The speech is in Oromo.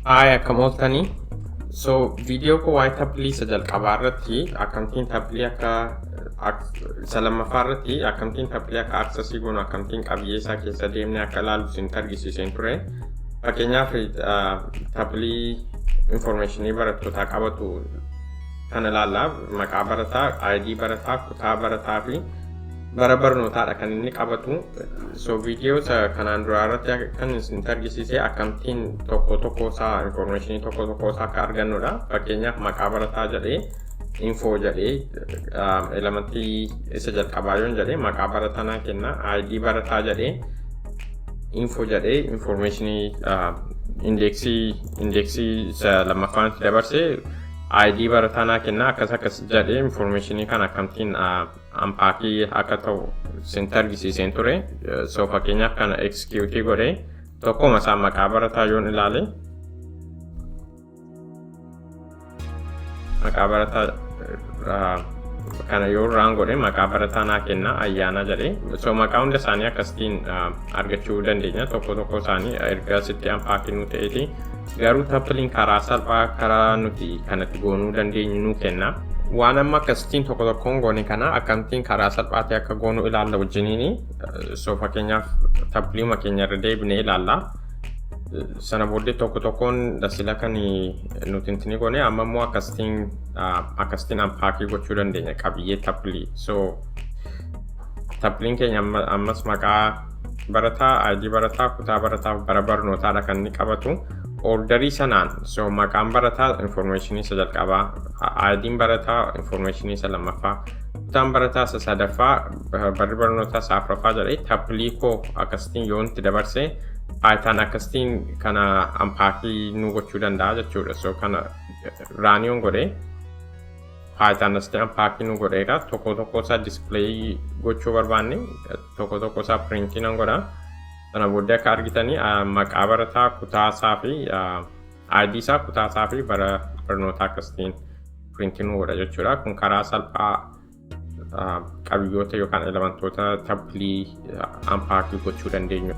Akkam ooltanii. So video ko waa'ee tappilii isa jalqabaa irratti akkamittiin tappilii isa lammaffaa irratti akkamittiin tappilii akka aksesii goonu akkamittiin qabiyyee isaa keessa deemnee akka ilaallu isin argisiiseen ture. Fakkeenyaaf tappilii informationii barattootaa qabatu kan ilaallaa maqaa barataa, ID barataa, kutaa barataa fi bara barnootaadha kan inni qabatu. So video kanaan dura irratti kan isin argisiise akkamittiin tokko isaa informationii tokko isaa akka argannudha. Fakkeenyaaf maqaa barataa jedhee info jedhee elementii isa jalqabaa yoon jedhee maqaa barataa naa kenna. ID barataa jedhee info jedhee informationii indeksii isa lammaffaan dabarsee ID barataa naa kenna. Akkas jedhee informationii kan akkamittiin Unpackii akka ta'u isin argisiiseen ture. So fakkeenyaaf kana execute godhee tokkuma isaa maqaa barataa yoon ilaale maqaa barataa kana yoo run godhe maqaa barataa naa kenna ayyaana jedhee. So maqaa hunda isaanii akkasitiin argachuu dandeenya. Tokko isaanii erga sitti Unpackii nu ta'eeti. Garuu tappiliin karaa salphaa karaa nuti kanatti goonuu dandeenyu nu kenna. Waan amma akkasitiin tokkoon goone kana akkamittiin karaa salphaatti akka goonu ilaalla wajjiniini. So fakkeenyaaf tappiliima keenya irra deebinee ilaalla. Sana booddee tokkoon dasila kan nuti intini goone amma immoo akkasitiin Unpackii gochuu dandeenya qabiyyee tappilii. So tappiliin keenya ammas maqaa barataa, ID barataa, kutaa barataa, bara barnootaadha kan inni qabatu. Orderii sanaan so maqaan barataa informationii isa jalqabaa, ID'n barataa informationii isa lammaffaa, kutaan barataa isa sadaffaa, barri barnootaa isa afuraffaa jedhee tappilii koo akkasitiin yoo itti dabarsee faayitaan akkasitiin kana Unpackii nu gochuu danda'a jechuudha. So kana raaniyoon godhee faayitaan asitti Unpackii nu godheera. Tokko isaa display gochuu barbaanne tokko isaa printii nan godha. Sana booddee akka argitanii maqaa barataa, kutaasaa fi ID isaa, kutaasaa fi bara barnootaa akkasitiin printii nu godha jechuudha. Kun karaa salphaa qabiyyoota yookaan elementoota tappilii Unpackii gochuu dandeenyu.